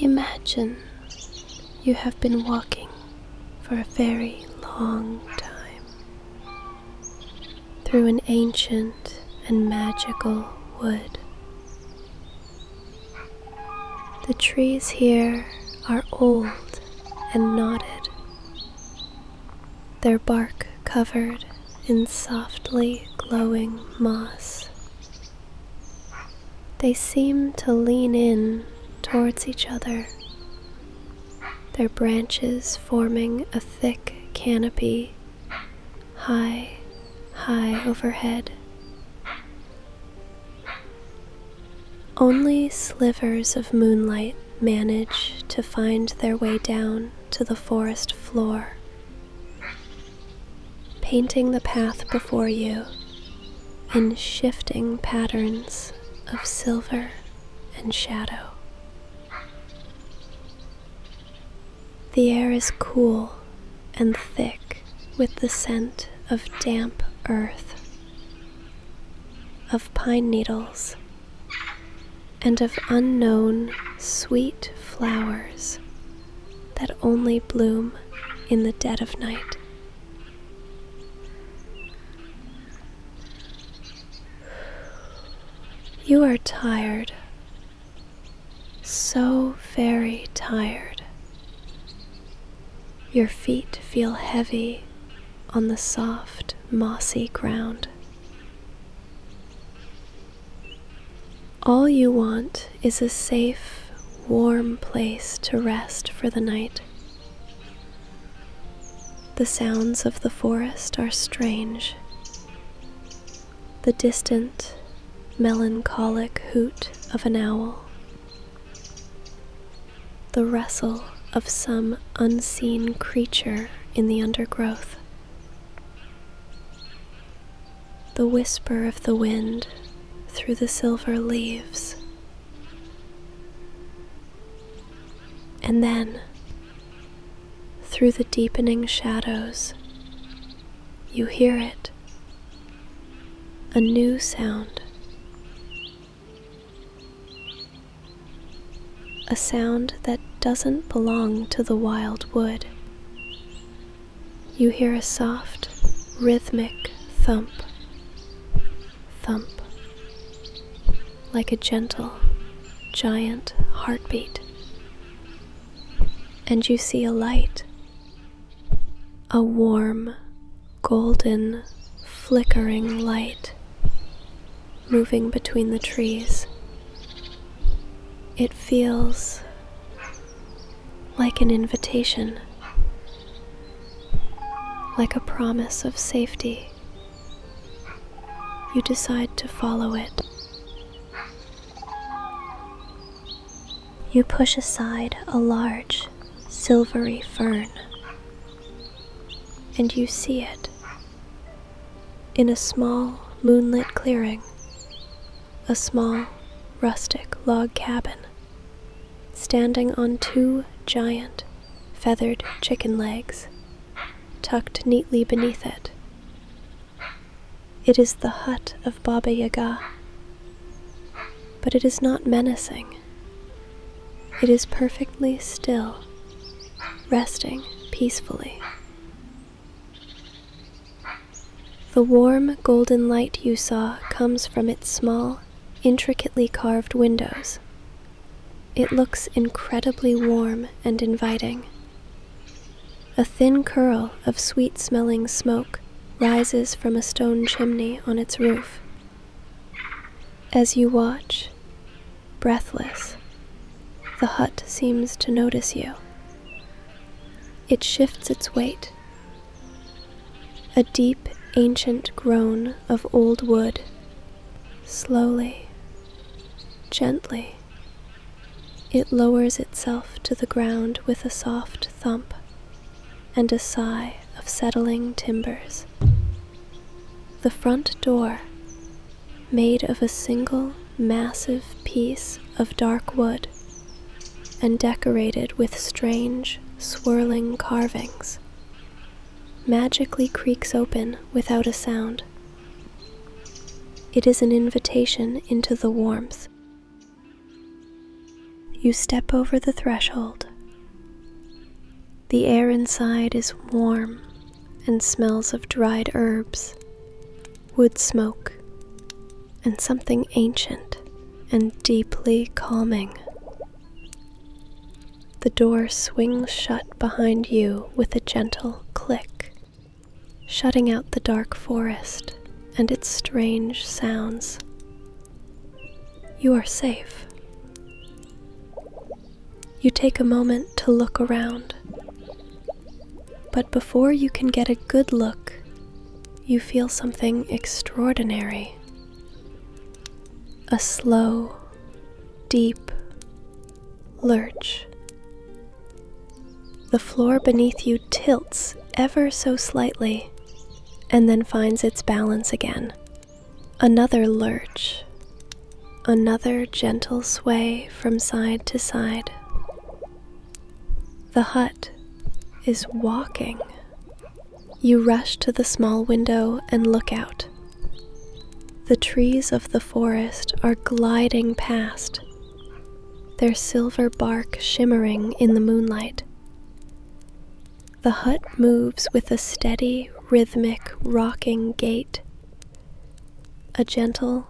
Imagine you have been walking for a very long time through an ancient and magical wood. The trees here are old and knotted, their bark covered in softly glowing moss. They seem to lean in towards each other, their branches forming a thick canopy high overhead. Only slivers of moonlight manage to find their way down to the forest floor, painting the path before you in shifting patterns of silver and shadow. The air is cool and thick with the scent of damp earth, of pine needles, and of unknown sweet flowers that only bloom in the dead of night. You are tired, so very tired. Your feet feel heavy on the soft, mossy ground. All you want is a safe, warm place to rest for the night. The sounds of the forest are strange. The distant, melancholic hoot of an owl, the rustle of some unseen creature in the undergrowth, the whisper of the wind through the silver leaves. And then, through the deepening shadows, you hear it, a new sound. A sound that doesn't belong to the wild wood. You hear a soft, rhythmic thump, thump, like a gentle, giant heartbeat. And you see a light, a warm, golden, flickering light moving between the trees. It feels like an invitation, like a promise of safety. You decide to follow it. You push aside a large, silvery fern, and you see it in a small, moonlit clearing, a small, rustic log cabin, standing on two giant, feathered chicken legs, tucked neatly beneath it. It is the hut of Baba Yaga, but it is not menacing. It is perfectly still, resting peacefully. The warm golden light you saw comes from its small, intricately carved windows. It looks incredibly warm and inviting. A thin curl of sweet-smelling smoke rises from a stone chimney on its roof. As you watch, breathless, the hut seems to notice you. It shifts its weight. A deep, ancient groan of old wood, slowly, gently, it lowers itself to the ground with a soft thump and a sigh of settling timbers. The front door, made of a single massive piece of dark wood and decorated with strange, swirling carvings, magically creaks open without a sound. It is an invitation into the warmth. you step over the threshold. The air inside is warm and smells of dried herbs, wood smoke, and something ancient and deeply calming. The door swings shut behind you with a gentle click, shutting out the dark forest and its strange sounds. You are safe. You take a moment to look around, but before you can get a good look, you feel something extraordinary. A slow, deep lurch. The floor beneath you tilts ever so slightly and then finds its balance again. Another lurch. Another gentle sway from side to side. The hut is walking. You rush to the small window and look out. The trees of the forest are gliding past, their silver bark shimmering in the moonlight. The hut moves with a steady, rhythmic, rocking gait, a gentle,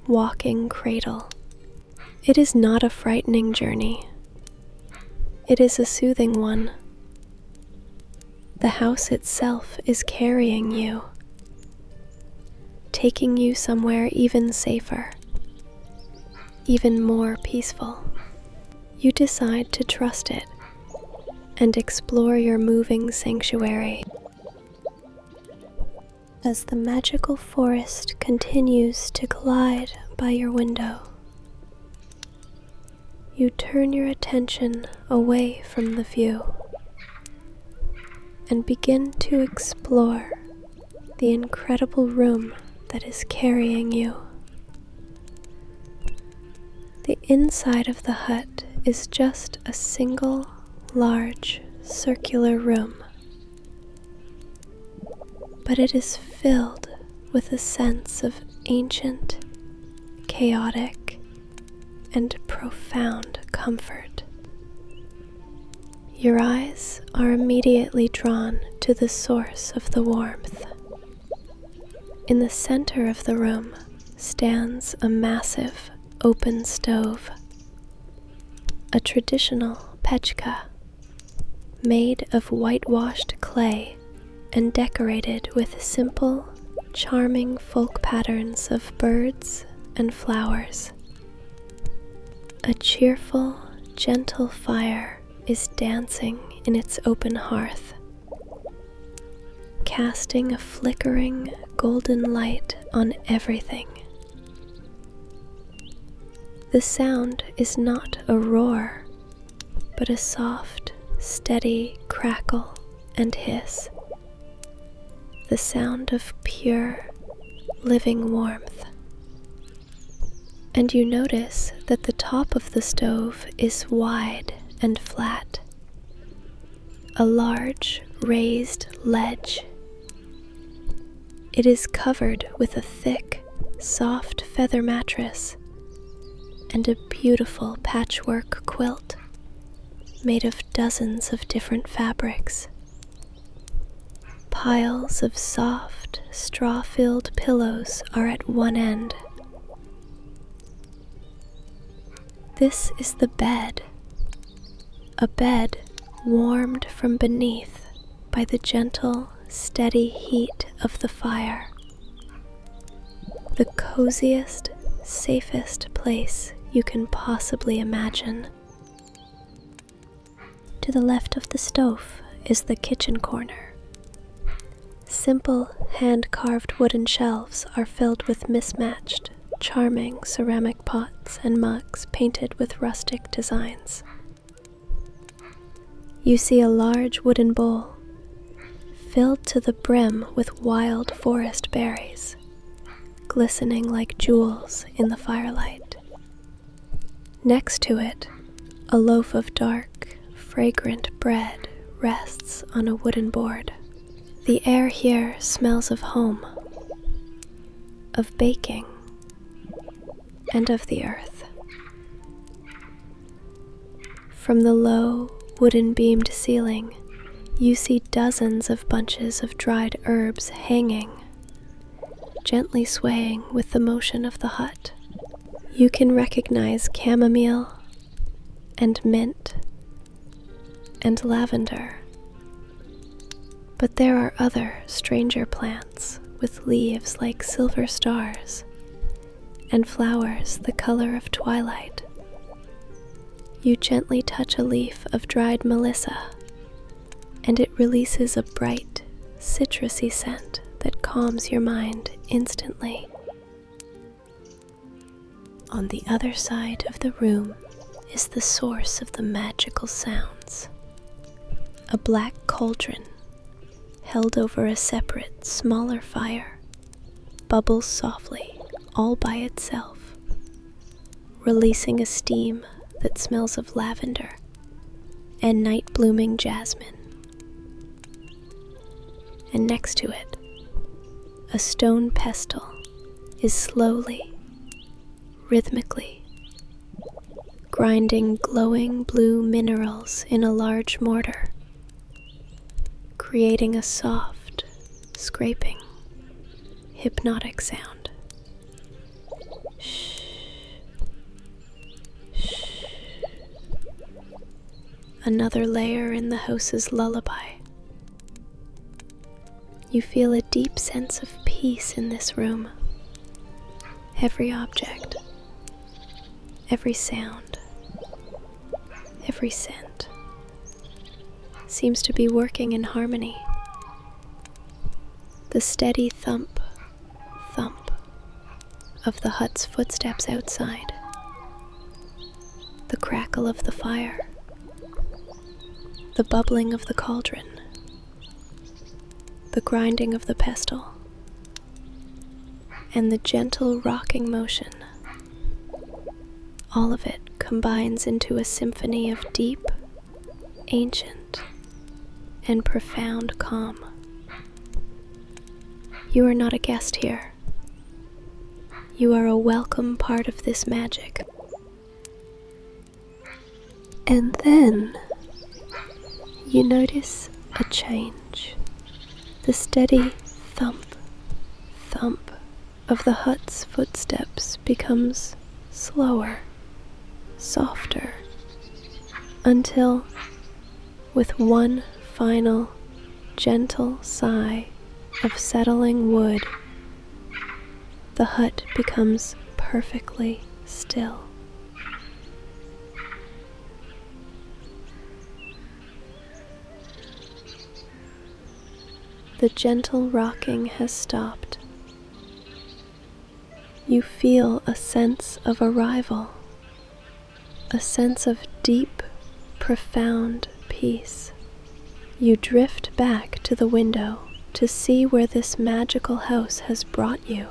walking cradle. It is not a frightening journey. It is a soothing one. The house itself is carrying you, taking you somewhere even safer, even more peaceful. You decide to trust it and explore your moving sanctuary. As the magical forest continues to glide by your window, you turn your attention away from the view and begin to explore the incredible room that is carrying you. The inside of the hut is just a single, large, circular room, but it is filled with a sense of ancient, chaotic, and profound comfort. Your eyes are immediately drawn to the source of the warmth. In the center of the room stands a massive open stove, a traditional pechka made of whitewashed clay and decorated with simple, charming folk patterns of birds and flowers. A cheerful, gentle fire is dancing in its open hearth, casting a flickering golden light on everything. The sound is not a roar, but a soft, steady crackle and hiss. The sound of pure, living warmth. And you notice that the top of the stove is wide and flat, a large raised ledge. It is covered with a thick, soft feather mattress and a beautiful patchwork quilt made of dozens of different fabrics. Piles of soft, straw-filled pillows are at one end. This is the bed, a bed warmed from beneath by the gentle, steady heat of the fire. The coziest, safest place you can possibly imagine. To the left of the stove is the kitchen corner. Simple, hand-carved wooden shelves are filled with mismatched, charming ceramic pots and mugs painted with rustic designs. You see a large wooden bowl filled to the brim with wild forest berries, glistening like jewels in the firelight. Next to it, a loaf of dark, fragrant bread rests on a wooden board. The air here smells of home, of baking, and of the earth. From the low, wooden beamed ceiling, you see dozens of bunches of dried herbs hanging, gently swaying with the motion of the hut. You can recognize chamomile and mint and lavender, but there are other stranger plants with leaves like silver stars and flowers the color of twilight. You gently touch a leaf of dried melissa, and it releases a bright, citrusy scent that calms your mind instantly. On the other side of the room is the source of the magical sounds. A black cauldron, held over a separate, smaller fire, bubbles softly all by itself, releasing a steam that smells of lavender and night-blooming jasmine. And next to it, a stone pestle is slowly, rhythmically, grinding glowing blue minerals in a large mortar, creating a soft, scraping, hypnotic sound. Shh. Shh. Another layer in the house's lullaby. You feel a deep sense of peace in this room. Every object, every sound, every scent seems to be working in harmony. The steady thump, thump of the hut's footsteps outside, the crackle of the fire, the bubbling of the cauldron, the grinding of the pestle, and the gentle rocking motion. All of it combines into a symphony of deep, ancient, and profound calm. You are not a guest here. You are a welcome part of this magic. And then you notice a change. The steady thump, thump of the hut's footsteps becomes slower, softer, until, with one final, gentle sigh of settling wood, the hut becomes perfectly still. The gentle rocking has stopped. You feel a sense of arrival, a sense of deep, profound peace. You drift back to the window to see where this magical house has brought you,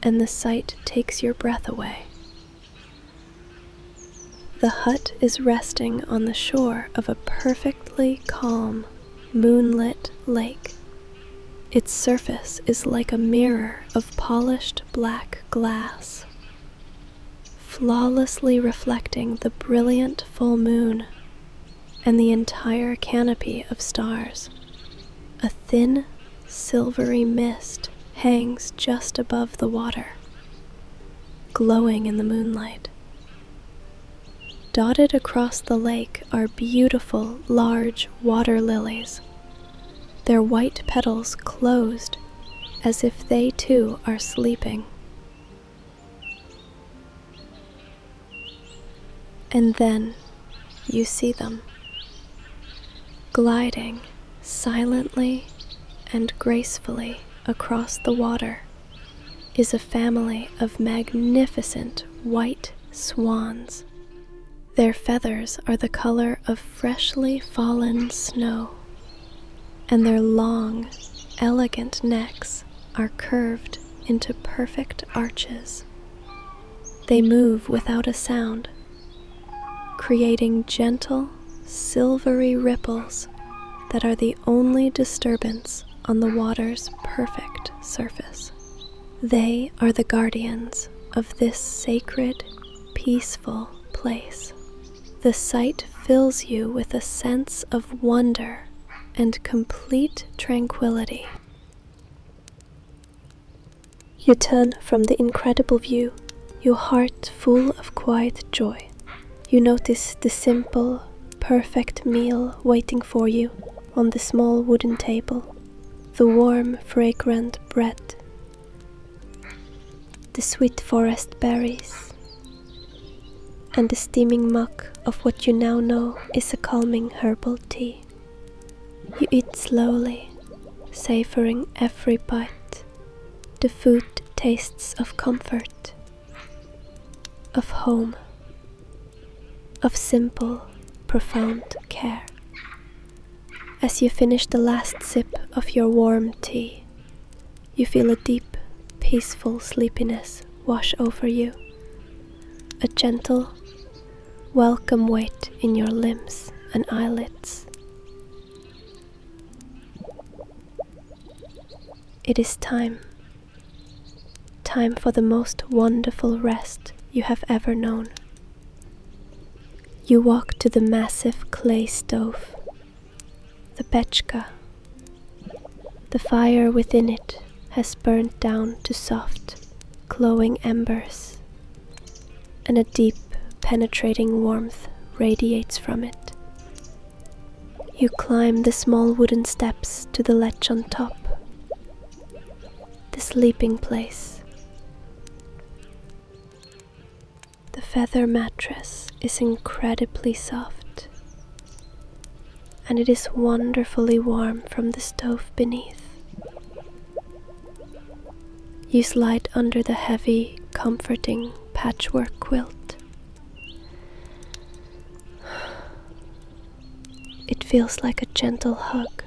and the sight takes your breath away. The hut is resting on the shore of a perfectly calm, moonlit lake. Its surface is like a mirror of polished black glass, flawlessly reflecting the brilliant full moon and the entire canopy of stars. A thin, silvery mist hangs just above the water, glowing in the moonlight. Dotted across the lake are beautiful, large water lilies, their white petals closed as if they too are sleeping. And then you see them, gliding silently and gracefully across the water is a family of magnificent white swans. Their feathers are the color of freshly fallen snow, and their long, elegant necks are curved into perfect arches. They move without a sound, creating gentle, silvery ripples that are the only disturbance on the water's perfect surface. They are the guardians of this sacred, peaceful place. The sight fills you with a sense of wonder and complete tranquility. You turn from the incredible view, your heart full of quiet joy. You notice the simple, perfect meal waiting for you on the small wooden table, the warm, fragrant bread, the sweet forest berries, and the steaming mug of what you now know is a calming herbal tea. You eat slowly, savoring every bite. The food tastes of comfort, of home, of simple, profound care. As you finish the last sip of your warm tea, you feel a deep, peaceful sleepiness wash over you, a gentle, welcome weight in your limbs and eyelids. It is time for the most wonderful rest you have ever known. You walk to the massive clay stove, the pechka. The fire within it has burned down to soft, glowing embers, and a deep, penetrating warmth radiates from it. You climb the small wooden steps to the ledge on top, the sleeping place. The feather mattress is incredibly soft, and it is wonderfully warm from the stove beneath. You slide under the heavy, comforting patchwork quilt. It feels like a gentle hug.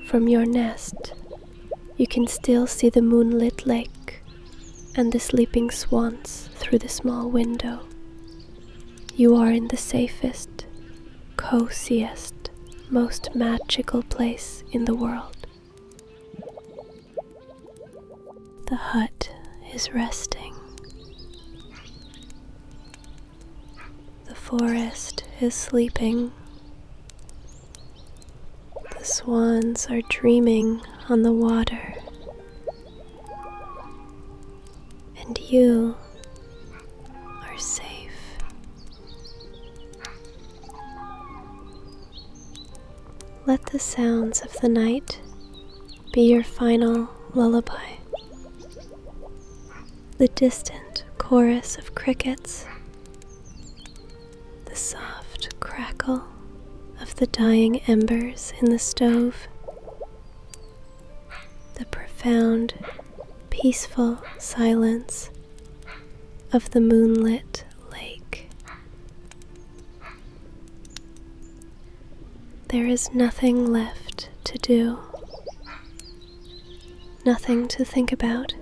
From your nest, you can still see the moonlit lake and the sleeping swans through the small window. You are in the safest, coziest, most magical place in the world. The hut is resting. The forest is sleeping. The swans are dreaming on the water. And you are safe. Let the sounds of the night be your final lullaby. The distant chorus of crickets, the soft crackle of the dying embers in the stove, the profound, peaceful silence of the moonlit lake. There is nothing left to do, nothing to think about.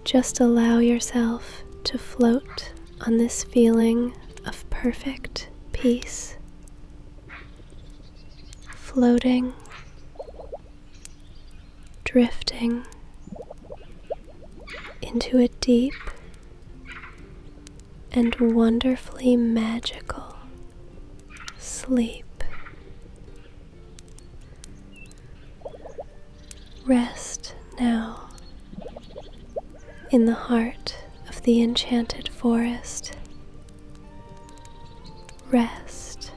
Just allow yourself to float on this feeling of perfect peace, floating, drifting into a deep and wonderfully magical sleep. Rest now in the heart of the enchanted forest. Rest.